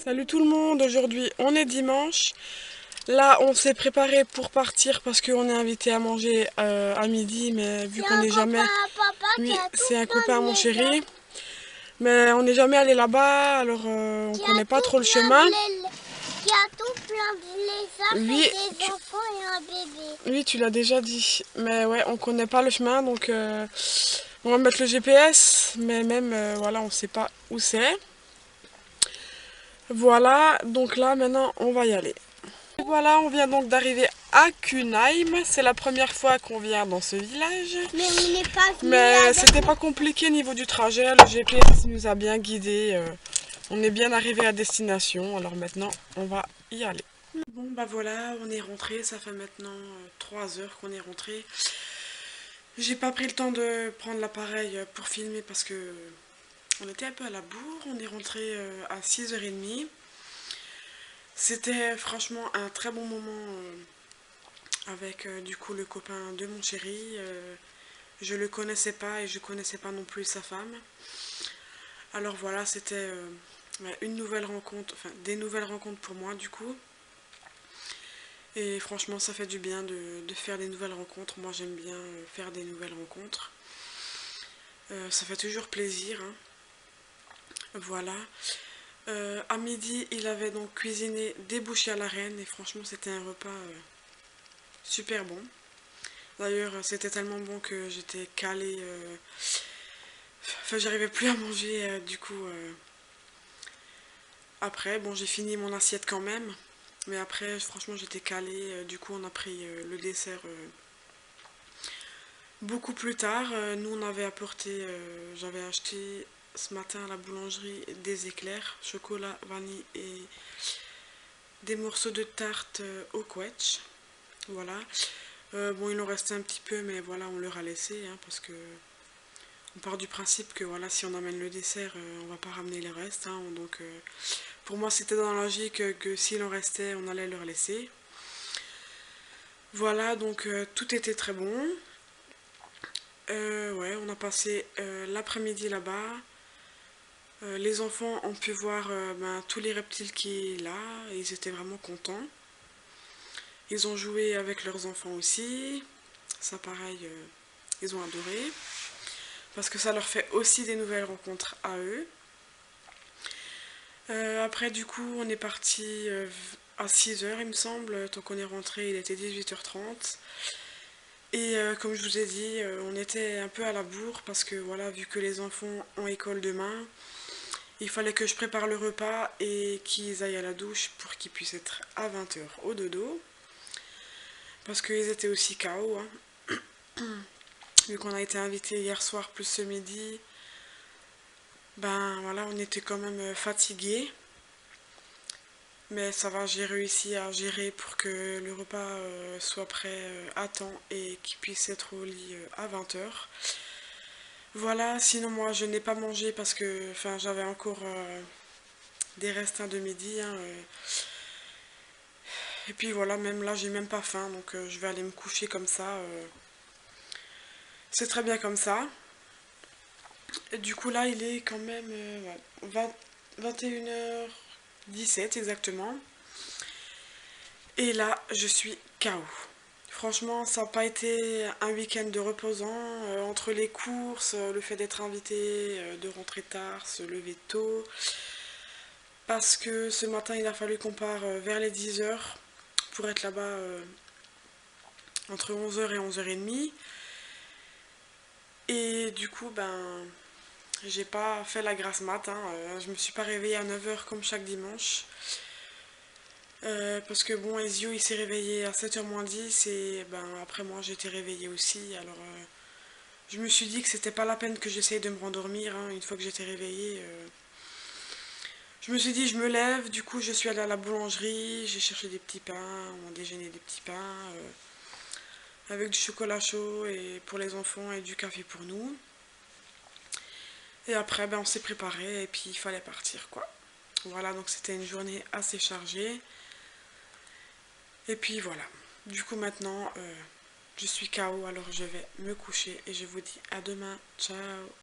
Salut tout le monde, aujourd'hui on est dimanche. Là on s'est préparé pour partir parce qu'on est invité à manger à midi, mais vu C'est qu'on un n'est copain jamais... à papa qui Oui, a tout c'est un plein copain à de mon lézards. chéri, mais on n'est jamais allé là-bas, alors on Qui a connaît pas tout trop le plein chemin. qui a tout plein de lézards Oui, et des enfants et un bébé. oui tu l'as déjà dit, mais ouais on connaît pas le chemin, donc on va mettre le GPS, mais même voilà on sait pas où c'est. Voilà, donc là maintenant on va y aller. Et voilà, on vient donc d'arriver à Cunheim. C'est la première fois qu'on vient dans ce village. Mais on n'est pas venu Mais avec c'était le... pas compliqué au niveau du trajet. Le GPS nous a bien guidés. On est bien arrivé à destination. Alors maintenant, on va y aller. Bon, bah voilà, on est rentré. Ça fait maintenant 3 heures qu'on est rentré. J'ai pas pris le temps de prendre l'appareil pour filmer parce que on était un peu à la bourre. On est rentré à 6h30. C'était franchement un très bon moment avec du coup le copain de mon chéri. Je le connaissais pas et je connaissais pas non plus sa femme. Alors voilà, c'était une nouvelle rencontre, enfin des nouvelles rencontres pour moi du coup. Et franchement, ça fait du bien de faire des nouvelles rencontres. Moi, j'aime bien faire des nouvelles rencontres. Ça fait toujours plaisir, hein. Voilà. À midi, il avait donc cuisiné des bouchées à la reine et franchement, c'était un repas super bon. D'ailleurs, c'était tellement bon que j'étais calée. Enfin, j'arrivais plus à manger du coup. Après, bon, j'ai fini mon assiette quand même. Mais après, franchement, j'étais calée. Du coup, on a pris le dessert beaucoup plus tard. Nous, on avait apporté, j'avais acheté ce matin à la boulangerie des éclairs, chocolat, vanille et des morceaux de tarte au quetch. Voilà. Bon, il en restait un petit peu, mais voilà, on leur a laissé, hein, parce que on part du principe que voilà, si on amène le dessert, on va pas ramener le reste, hein, donc pour moi, c'était dans la logique que s'il en restait, on allait leur laisser. Voilà, donc tout était très bon. Ouais, on a passé l'après-midi là-bas. Les enfants ont pu voir tous les reptiles qui sont là. Et ils étaient vraiment contents. Ils ont joué avec leurs enfants aussi. Ça, pareil, ils ont adoré. Parce que ça leur fait aussi des nouvelles rencontres à eux. Après, du coup, on est parti à 6h, il me semble. Tant qu'on est rentré, il était 18h30. Et comme je vous ai dit, on était un peu à la bourre parce que voilà, vu que les enfants ont école demain, il fallait que je prépare le repas et qu'ils aillent à la douche pour qu'ils puissent être à 20h au dodo. Parce qu'ils étaient aussi KO, hein. Vu qu'on a été invités hier soir plus ce midi, ben voilà, on était quand même fatigués. Mais ça va, j'ai réussi à gérer pour que le repas soit prêt à temps et qu'ils puissent être au lit à 20h. Voilà, sinon moi je n'ai pas mangé parce que enfin, j'avais encore des restes de midi, hein, et puis voilà, même là j'ai même pas faim, donc je vais aller me coucher comme ça. C'est très bien comme ça. Et du coup là il est quand même 21h17 exactement. Et là je suis KO. Franchement, ça n'a pas été un week-end de reposant. Entre les courses, le fait d'être invité, de rentrer tard, se lever tôt. Parce que ce matin, il a fallu qu'on parte vers les 10h pour être là-bas entre 11h et 11h30. Et du coup, ben, j'ai pas fait la grasse mat, hein. Je me suis pas réveillée à 9h comme chaque dimanche. Parce que bon, Ezio il s'est réveillé à 7h moins 10 et ben après moi j'étais réveillée aussi. Alors je me suis dit que c'était pas la peine que j'essaye de me rendormir, hein, une fois que j'étais réveillée. Je me suis dit je me lève, du coup je suis allée à la boulangerie, j'ai cherché des petits pains, on a déjeuné des petits pains avec du chocolat chaud et pour les enfants et du café pour nous. Et après ben on s'est préparé et puis il fallait partir quoi. Voilà, donc c'était une journée assez chargée. Et puis voilà. Du coup maintenant je suis KO, alors je vais me coucher et je vous dis à demain. Ciao.